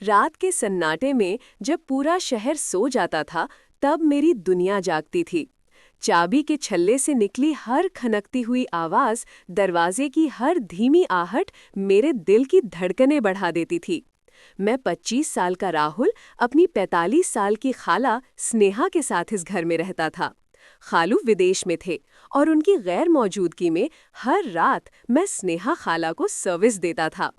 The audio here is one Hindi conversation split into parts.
रात के सन्नाटे में जब पूरा शहर सो जाता था, तब मेरी दुनिया जागती थी। चाबी के छल्ले से निकली हर खनकती हुई आवाज, दरवाजे की हर धीमी आहट मेरे दिल की धड़कनें बढ़ा देती थी। मैं 25 साल का राहुल अपनी 45 साल की खाला स्नेहा के साथ इस घर में रहता था। खालू विदेश में थे और उनकी गैर मौजूदगी में हर रात मैं स्नेहा खाला को सर्विस देता था।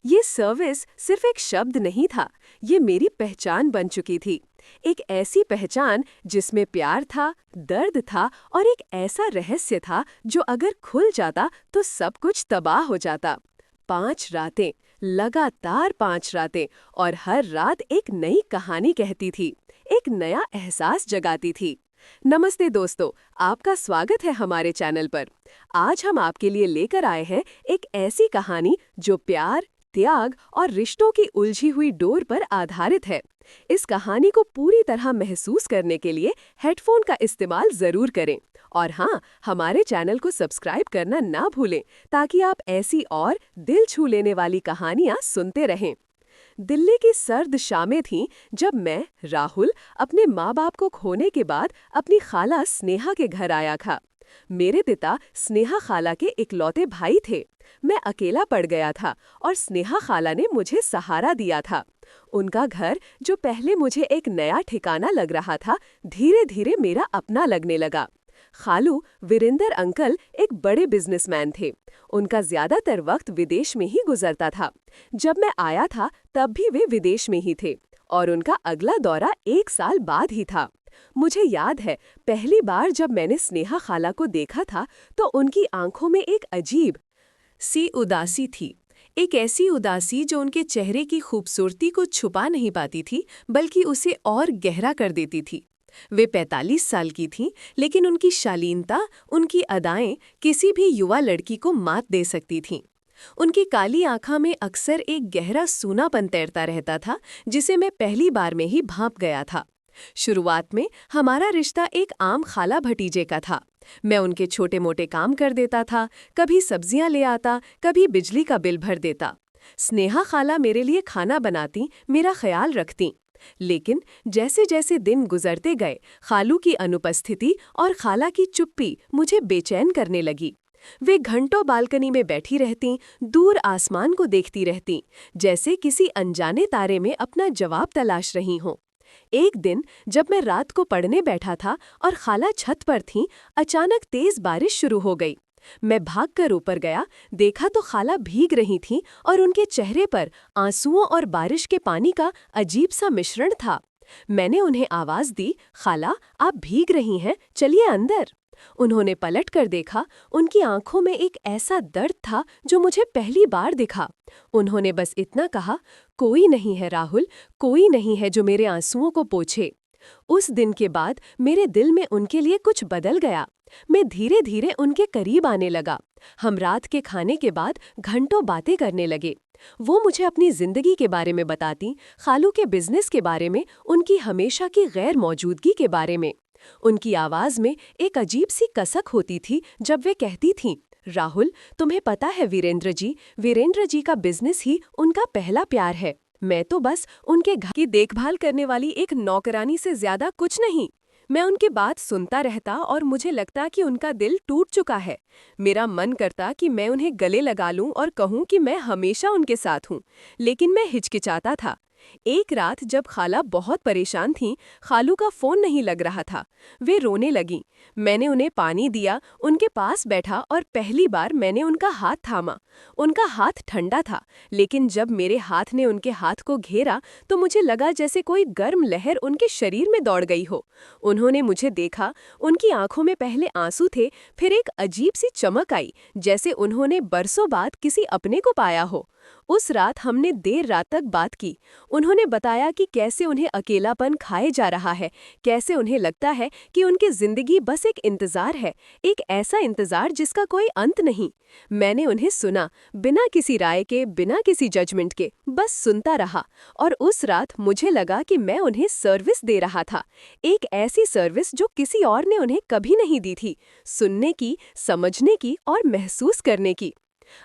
ये सर्विस सिर्फ एक शब्द नहीं था, ये मेरी पहचान बन चुकी थी। एक ऐसी पहचान जिसमें प्यार था, दर्द था और एक ऐसा रहस्य था जो अगर खुल जाता तो सब कुछ तबाह हो जाता। 5 रातें, लगातार 5 रातें, और हर रात एक नई कहानी कहती थी, एक नया एहसास जगाती थी। नमस्ते दोस्तों, आपका स्वागत है हमारे चैनल पर। आज हम आपके लिए लेकर आए हैं एक ऐसी कहानी जो प्यार, त्याग और रिश्तों की उलझी हुई डोर पर आधारित है। इस कहानी को पूरी तरह महसूस करने के लिए हेडफोन का इस्तेमाल जरूर करें और हाँ, हमारे चैनल को सब्सक्राइब करना ना भूलें ताकि आप ऐसी और दिल छू लेने वाली कहानियां सुनते रहें। दिल्ली की सर्द शामें थीं जब मैं, राहुल, अपने माँ बाप को खोने के बाद अपनी खाला स्नेहा के घर आया था। मेरे पिता स्नेहा खाला के इकलौते भाई थे। मैं अकेला पड़ गया था और स्नेहा खाला ने मुझे सहारा दिया था। उनका घर, जो पहले मुझे एक नया ठिकाना लग रहा था, धीरे धीरे मेरा अपना लगने लगा। खालू वीरेंद्र अंकल एक बड़े बिजनेसमैन थे। उनका ज्यादातर वक्त विदेश में ही गुजरता था। जब मैं आया था तब भी वे विदेश में ही थे और उनका अगला दौरा 1 साल बाद ही था। मुझे याद है, पहली बार जब मैंने स्नेहा खाला को देखा था तो उनकी आंखों में एक अजीब सी उदासी थी। एक ऐसी उदासी जो उनके चेहरे की खूबसूरती को छुपा नहीं पाती थी, बल्कि उसे और गहरा कर देती थी। वे 45 साल की थीं, लेकिन उनकी शालीनता, उनकी अदाएं किसी भी युवा लड़की को मात दे सकती थीं। उनकी काली आंखों में अक्सर एक गहरा सूनापन तैरता रहता था, जिसे मैं पहली बार में ही भांप गया था। शुरुआत में हमारा रिश्ता एक आम खाला भतीजे का था। मैं उनके छोटे मोटे काम कर देता था, कभी सब्जियां ले आता, कभी बिजली का बिल भर देता। स्नेहा खाला मेरे लिए खाना बनाती, मेरा ख्याल रखती। लेकिन जैसे जैसे दिन गुजरते गए, खालू की अनुपस्थिति और खाला की चुप्पी मुझे बेचैन करने लगी। वे घंटों बालकनी में बैठी रहतीं, दूर आसमान को देखती रहतीं, जैसे किसी अनजाने तारे में अपना जवाब तलाश रही हों। एक दिन जब मैं रात को पढ़ने बैठा था और खाला छत पर थीं, अचानक तेज बारिश शुरू हो गई। मैं भागकर ऊपर गया, देखा तो खाला भीग रही थीं और उनके चेहरे पर आंसुओं और बारिश के पानी का अजीब सा मिश्रण था। मैंने उन्हें आवाज दी, खाला, आप भीग रही हैं, चलिए अंदर। उन्होंने पलट कर देखा, उनकी आंखों में एक ऐसा दर्द था जो मुझे पहली बार दिखा। उन्होंने बस इतना कहा, कोई नहीं है राहुल, कोई नहीं है जो मेरे आंसुओं को पोंछे। उस दिन के बाद मेरे दिल में उनके लिए कुछ बदल गया। मैं धीरे धीरे उनके करीब आने लगा। हम रात के खाने के बाद घंटों बातें करने लगे। वो मुझे अपनी जिंदगी के बारे में बताती, खालू के बिजनेस के बारे में, उनकी हमेशा की गैर मौजूदगी के बारे में। उनकी आवाज में एक अजीब सी कसक होती थी जब वे कहती थीं, राहुल, तुम्हें पता है वीरेंद्र जी का बिजनेस ही उनका पहला प्यार है। मैं तो बस उनके घर की देखभाल करने वाली एक नौकरानी से ज्यादा कुछ नहीं। मैं उनकी बात सुनता रहता और मुझे लगता कि उनका दिल टूट चुका है। मेरा मन करता कि मैं उन्हें गले लगा लूं और कहूं कि मैं हमेशा उनके साथ हूं, लेकिन मैं हिचकिचाता था। एक रात जब खाला बहुत परेशान थीं, खालू का फोन नहीं लग रहा था। वे रोने लगीं। मैंने उन्हें पानी दिया, उनके पास बैठा और पहली बार मैंने उनका हाथ थामा। उनका हाथ ठंडा था, लेकिन जब मेरे हाथ ने उनके हाथ को घेरा तो मुझे लगा जैसे कोई गर्म लहर उनके शरीर में दौड़ गई हो। उन्होंने मुझे देखा, उनकी आंखों में पहले आंसू थे, फिर एक अजीब सी चमक आई, जैसे उन्होंने बरसों बाद किसी अपने को पाया हो। उस रात हमने देर रात तक बात की। उन्होंने बताया कि कैसे उन्हें अकेलापन खाए जा रहा है, कैसे उन्हें लगता है कि उनकी जिंदगी बस एक इंतजार है, एक ऐसा इंतजार जिसका कोई अंत नहीं। मैंने उन्हें सुना, बिना किसी राय के, बिना किसी जजमेंट के, बस सुनता रहा। और उस रात मुझे लगा कि मैं उन्हें सर्विस दे रहा था, एक ऐसी सर्विस जो किसी और ने उन्हें कभी नहीं दी थी, सुनने की, समझने की और महसूस करने की।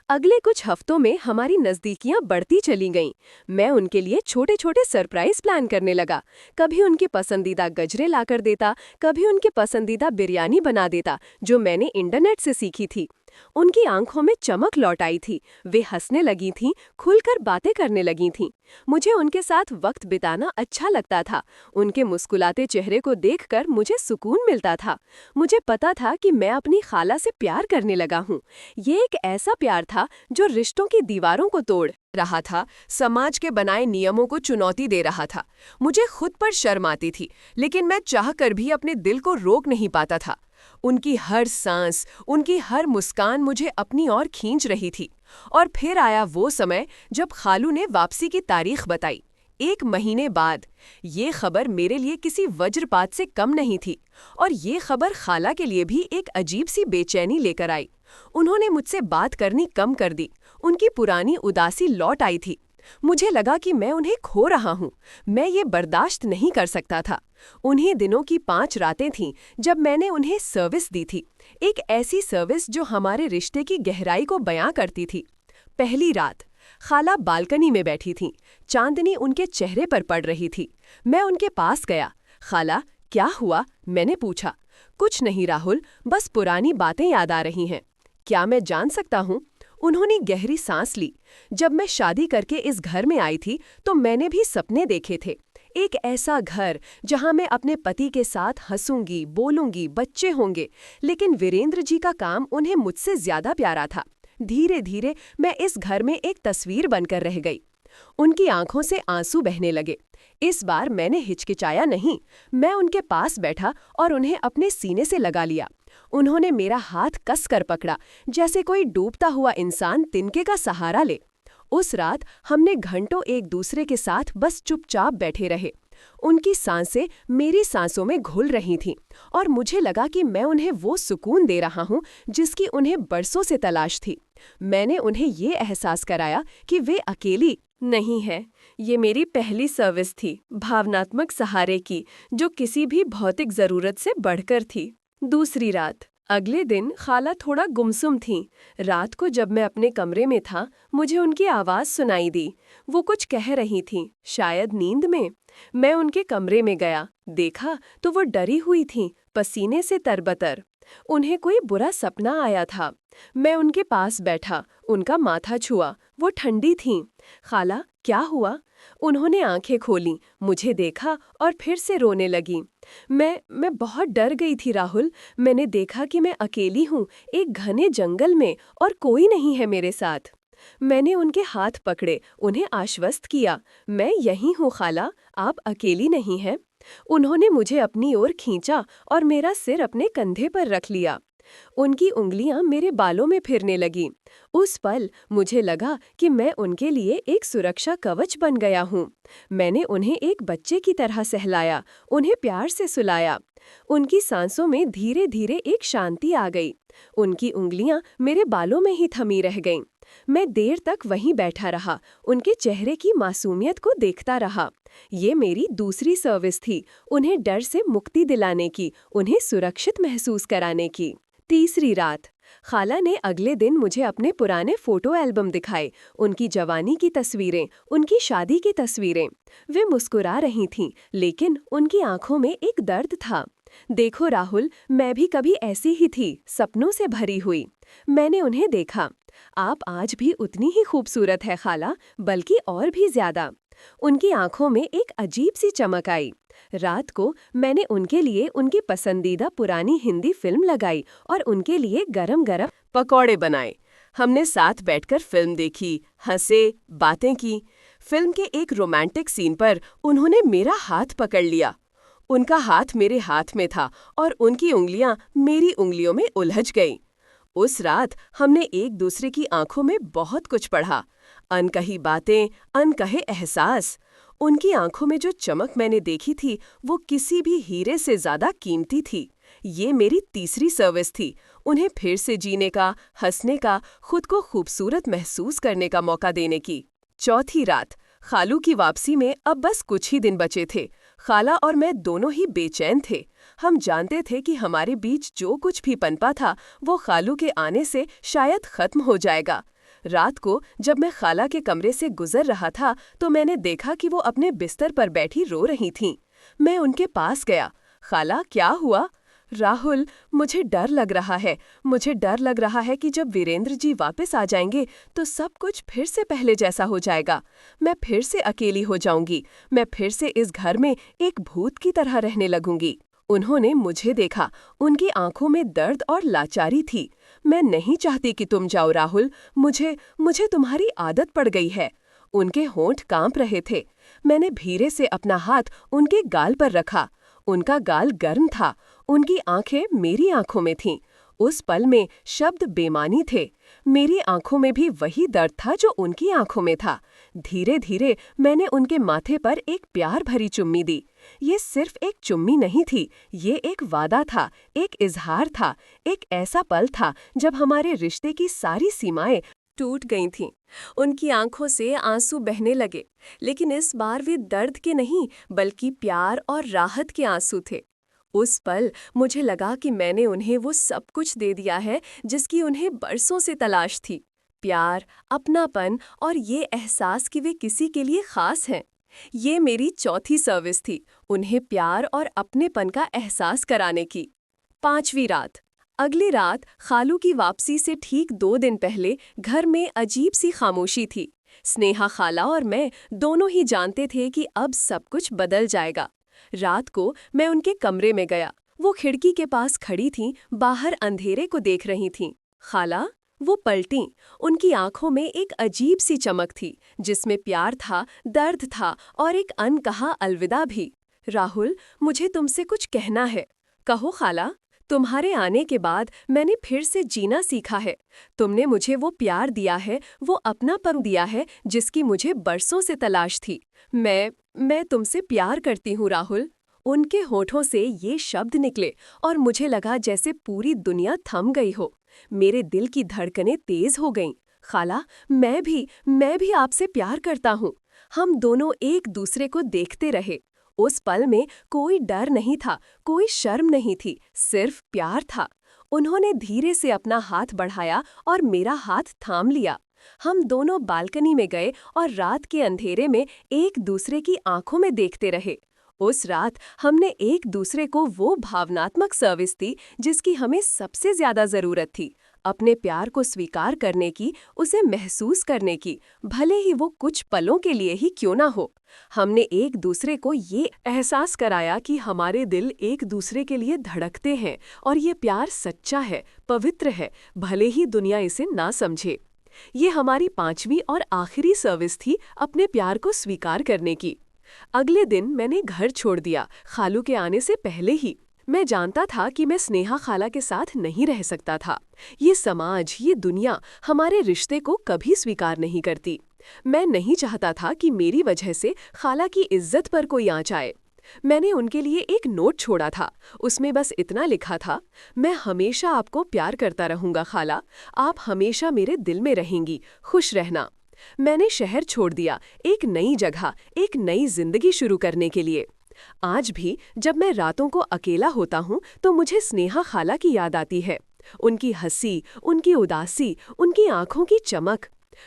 अगले कुछ हफ्तों में हमारी नज़दीकियां बढ़ती चली गईं। मैं उनके लिए छोटे छोटे सरप्राइज प्लान करने लगा। कभी उनकी पसंदीदा गजरे लाकर देता, कभी उनकी पसंदीदा बिरयानी बना देता जो मैंने इंटरनेट से सीखी थी। उनकी आंखों में चमक लौट आई थी, वे हंसने लगी थीं, खुलकर बातें करने लगी थीं। मुझे उनके साथ वक्त बिताना अच्छा लगता था। उनके मुस्कुराते चेहरे को देखकर मुझे सुकून मिलता था। मुझे पता था कि मैं अपनी खाला से प्यार करने लगा हूँ। ये एक ऐसा प्यार था जो रिश्तों की दीवारों को तोड़ रहा था, समाज के बनाए नियमों को चुनौती दे रहा था। मुझे खुद पर शर्म आती थी, लेकिन मैं चाहकर भी अपने दिल को रोक नहीं पाता था। उनकी हर सांस, उनकी हर मुस्कान मुझे अपनी ओर खींच रही थी। और फिर आया वो समय जब खालू ने वापसी की तारीख बताई। 1 महीने बाद। ये खबर मेरे लिए किसी वज्रपात से कम नहीं थी, और ये खबर खाला के लिए भी एक अजीब सी बेचैनी लेकर आई। उन्होंने मुझसे बात करनी कम कर दी। उनकी पुरानी उदासी लौट आई थी। मुझे लगा कि मैं उन्हें खो रहा हूँ। मैं ये बर्दाश्त नहीं कर सकता था। उन्हीं दिनों की 5 रातें थीं जब मैंने उन्हें सर्विस दी थी, एक ऐसी सर्विस जो हमारे रिश्ते की गहराई को बयां करती थी। पहली रात, खाला बालकनी में बैठी थीं। चांदनी उनके चेहरे पर पड़ रही थी। मैं उनके पास गया। खाला, क्या हुआ? मैंने पूछा। कुछ नहीं राहुल, बस पुरानी बातें याद आ रही हैं। क्या मैं जान सकता हूँ? उन्होंने गहरी सांस ली। जब मैं शादी करके इस घर में आई थी तो मैंने भी सपने देखे थे। एक ऐसा घर जहां मैं अपने पति के साथ हंसूंगी, बोलूंगी, बच्चे होंगे। लेकिन वीरेंद्र जी का काम उन्हें मुझसे ज्यादा प्यारा था। धीरे धीरे मैं इस घर में एक तस्वीर बनकर रह गई। उनकी आंखों से आंसू बहने लगे। इस बार मैंने हिचकिचाया नहीं। मैं उनके पास बैठा और उन्हें अपने सीने से लगा लिया। उन्होंने मेरा हाथ कसकर पकड़ा, जैसे कोई डूबता हुआ इंसान तिनके का सहारा ले। उस रात हमने घंटों एक दूसरे के साथ बस चुपचाप बैठे रहे। उनकी सांसें मेरी सांसों में घुल रही थीं, और मुझे लगा कि मैं उन्हें वो सुकून दे रहा हूँ जिसकी उन्हें बरसों से तलाश थी। मैंने उन्हें ये एहसास कराया कि वे अकेली नहीं है। ये मेरी पहली सर्विस थी, भावनात्मक सहारे की, जो किसी भी भौतिक जरूरत से बढ़कर थी। दूसरी रात। अगले दिन खाला थोड़ा गुमसुम थीं। रात को जब मैं अपने कमरे में था, मुझे उनकी आवाज़ सुनाई दी। वो कुछ कह रही थीं, शायद नींद में। मैं उनके कमरे में गया, देखा तो वो डरी हुई थीं, पसीने से तरबतर। उन्हें कोई बुरा सपना आया था। मैं उनके पास बैठा, उनका माथा छुआ। वो ठंडी थीं। खाला, क्या हुआ? उन्होंने आंखें खोलीं, मुझे देखा और फिर से रोने लगीं। मैं बहुत डर गई थी राहुल। मैंने देखा कि मैं अकेली हूँ, एक घने जंगल में, और कोई नहीं है मेरे साथ। मैंने उनके हाथ पकड़े, उन्हें आश्वस्त किया। मैं यहीं हूँ खाला, आप अकेली नहीं हैं। उन्होंने मुझे अपनी ओर खींचा और मेरा सिर अपने कंधे पर रख लिया। उनकी उंगलियां मेरे बालों में फिरने लगीं। उस पल मुझे लगा कि मैं उनके लिए एक सुरक्षा कवच बन गया हूँ। मैंने उन्हें एक बच्चे की तरह सहलाया, उन्हें प्यार से सुलाया। उनकी सांसों में धीरे धीरे एक शांति आ गई। उनकी उंगलियां मेरे बालों में ही थमी रह गईं। मैं देर तक वहीं बैठा रहा, उनके चेहरे की मासूमियत को देखता रहा। ये मेरी दूसरी सर्विस थी, उन्हें डर से मुक्ति दिलाने की, उन्हें सुरक्षित महसूस कराने की। तीसरी रात। खाला ने अगले दिन मुझे अपने पुराने फोटो एल्बम दिखाए, उनकी जवानी की तस्वीरें, उनकी शादी की तस्वीरें। वे मुस्कुरा रही थीं, लेकिन उनकी आंखों में एक दर्द था। देखो राहुल, मैं भी कभी ऐसी ही थी, सपनों से भरी हुई। मैंने उन्हें देखा। आप आज भी उतनी ही खूबसूरत है खाला, बल्कि और भी ज्यादा। उनकी आंखों में एक अजीब सी चमक आई। रात को मैंने उनके लिए उनकी पसंदीदा पुरानी हिंदी फिल्म लगाई और उनके लिए गरम गरम पकौड़े बनाए। हमने साथ बैठकर फिल्म देखी, हंसे, बातें की। फिल्म के एक रोमांटिक सीन पर उन्होंने मेरा हाथ पकड़ लिया। उनका हाथ मेरे हाथ में था और उनकी उंगलियां मेरी उंगलियों में उलझ गईं। उस रात हमने एक दूसरे की आंखों में बहुत कुछ पढ़ा, अनकही बातें, अनकहे एहसास। उनकी आंखों में जो चमक मैंने देखी थी, वो किसी भी हीरे से ज्यादा कीमती थी। ये मेरी तीसरी सर्विस थी, उन्हें फिर से जीने का, हंसने का, खुद को खूबसूरत महसूस करने का मौका देने की। चौथी रात। खालू की वापसी में अब बस कुछ ही दिन बचे थे। खाला और मैं दोनों ही बेचैन थे। हम जानते थे कि हमारे बीच जो कुछ भी पनपा था, वो खालू के आने से शायद खत्म हो जाएगा। रात को जब मैं खाला के कमरे से गुजर रहा था तो मैंने देखा कि वो अपने बिस्तर पर बैठी रो रही थीं। मैं उनके पास गया। खाला, क्या हुआ? राहुल, मुझे डर लग रहा है। मुझे डर लग रहा है कि जब वीरेंद्र जी वापस आ जाएंगे तो सब कुछ फिर से पहले जैसा हो जाएगा। मैं फिर से अकेली हो जाऊंगी। मैं फिर से इस घर में एक भूत की तरह रहने लगूंगी। उन्होंने मुझे देखा। उनकी आंखों में दर्द और लाचारी थी। मैं नहीं चाहती कि तुम जाओ राहुल। मुझे तुम्हारी आदत पड़ गई है। उनके होंठ कांप रहे थे। मैंने धीरे से अपना हाथ उनके गाल पर रखा। उनका गाल गर्म था। उनकी आंखें मेरी आंखों में थीं। उस पल में शब्द बेमानी थे। मेरी आंखों में भी वही दर्द था जो उनकी आंखों में था। धीरे धीरे मैंने उनके माथे पर एक प्यार भरी चुम्मी दी। ये सिर्फ एक चुम्मी नहीं थी, ये एक वादा था, एक इजहार था, एक ऐसा पल था जब हमारे रिश्ते की सारी सीमाएं टूट गई थीं। उनकी आंखों से आंसू बहने लगे, लेकिन इस बार वे दर्द के नहीं बल्कि प्यार और राहत के आंसू थे। उस पल मुझे लगा कि मैंने उन्हें वो सब कुछ दे दिया है जिसकी उन्हें बरसों से तलाश थी। प्यार, अपनापन और ये एहसास कि वे किसी के लिए खास हैं। ये मेरी चौथी सर्विस थी, उन्हें प्यार और अपनेपन का एहसास कराने की। 5वीं रात। अगली रात खालू की वापसी से ठीक 2 दिन पहले घर में अजीब सी खामोशी थी। स्नेहा खाला और मैं दोनों ही जानते थे कि अब सब कुछ बदल जाएगा। रात को मैं उनके कमरे में गया। वो खिड़की के पास खड़ी थीं, बाहर अंधेरे को देख रही थीं। खाला, वो पलटीं। उनकी आंखों में एक अजीब सी चमक थी, जिसमें प्यार था, दर्द था और एक अनकहा अलविदा भी। राहुल, मुझे तुमसे कुछ कहना है। कहो खाला। तुम्हारे आने के बाद मैंने फिर से जीना सीखा है। तुमने मुझे वो प्यार दिया है, वो अपनापन दिया है जिसकी मुझे बरसों से तलाश थी। मैं तुमसे प्यार करती हूँ राहुल। उनके होठों से ये शब्द निकले और मुझे लगा जैसे पूरी दुनिया थम गई हो। मेरे दिल की धड़कनें तेज हो गईं। खाला, मैं भी आपसे प्यार करता हूँ। हम दोनों एक दूसरे को देखते रहे। उस पल में कोई डर नहीं था, कोई शर्म नहीं थी, सिर्फ प्यार था। उन्होंने धीरे से अपना हाथ बढ़ाया और मेरा हाथ थाम लिया। हम दोनों बालकनी में गए और रात के अंधेरे में एक दूसरे की आंखों में देखते रहे। उस रात हमने एक दूसरे को वो भावनात्मक सर्विस दी जिसकी हमें सबसे ज्यादा जरूरत थी। अपने प्यार को स्वीकार करने की, उसे महसूस करने की, भले ही वो कुछ पलों के लिए ही क्यों ना हो। हमने एक दूसरे को ये एहसास कराया कि हमारे दिल एक दूसरे के लिए धड़कते हैं और ये प्यार सच्चा है, पवित्र है, भले ही दुनिया इसे ना समझे। ये हमारी 5वीं और आखिरी सर्विस थी अपने प्यार को स्वीकार करने की। अगले दिन मैंने घर छोड़ दिया, खालू के आने से पहले ही। मैं जानता था कि मैं स्नेहा खाला के साथ नहीं रह सकता था। ये समाज, ये दुनिया हमारे रिश्ते को कभी स्वीकार नहीं करती। मैं नहीं चाहता था कि मेरी वजह से खाला की इज्जत पर कोई आँच आए। मैंने उनके लिए एक नोट छोड़ा था। उसमें बस इतना लिखा था, मैं हमेशा आपको प्यार करता रहूंगा खाला, आप हमेशा मेरे दिल में रहेंगी, खुश रहना। मैंने शहर छोड़ दिया, एक नई जगह, एक नई जिंदगी शुरू करने के लिए। आज भी जब मैं रातों को अकेला होता हूँ तो मुझे स्नेहा खाला की याद आती है। उनकी हंसी, उनकी उदासी, उनकी आंखों की चमक।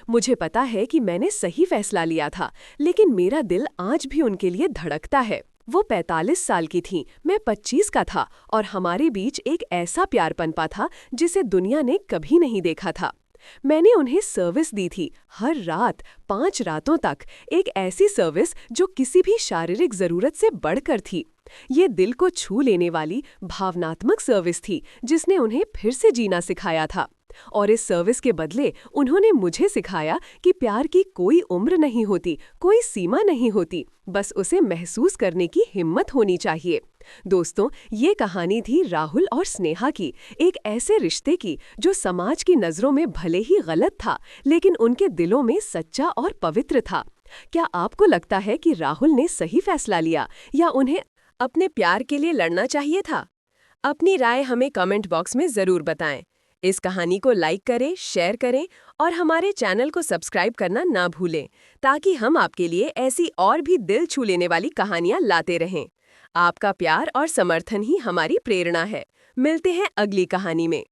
मुझे पता है कि मैंने सही फैसला लिया था, लेकिन मेरा दिल आज भी उनके लिए धड़कता है। वो 45 साल की थीं, मैं 25 का था और हमारे बीच एक ऐसा प्यार पनपा था जिसे दुनिया ने कभी नहीं देखा था। मैंने उन्हें सर्विस दी थी, हर रात 5 रातों तक, एक ऐसी सर्विस जो किसी भी शारीरिक जरूरत से बढ़कर थी। ये दिल को छू लेने वाली भावनात्मक सर्विस थी जिसने उन्हें फिर से जीना सिखाया था। और इस सर्विस के बदले उन्होंने मुझे सिखाया कि प्यार की कोई उम्र नहीं होती, कोई सीमा नहीं होती, बस उसे महसूस करने की हिम्मत होनी चाहिए। दोस्तों, ये कहानी थी राहुल और स्नेहा की, एक ऐसे रिश्ते की जो समाज की नज़रों में भले ही गलत था, लेकिन उनके दिलों में सच्चा और पवित्र था। क्या आपको लगता है कि राहुल ने सही फैसला लिया या उन्हें अपने प्यार के लिए लड़ना चाहिए था? अपनी राय हमें कमेंट बॉक्स में ज़रूर बताएं। इस कहानी को लाइक करें, शेयर करें और हमारे चैनल को सब्सक्राइब करना ना भूलें, ताकि हम आपके लिए ऐसी और भी दिल छू लेने वाली कहानियां लाते रहें। आपका प्यार और समर्थन ही हमारी प्रेरणा है। मिलते हैं अगली कहानी में।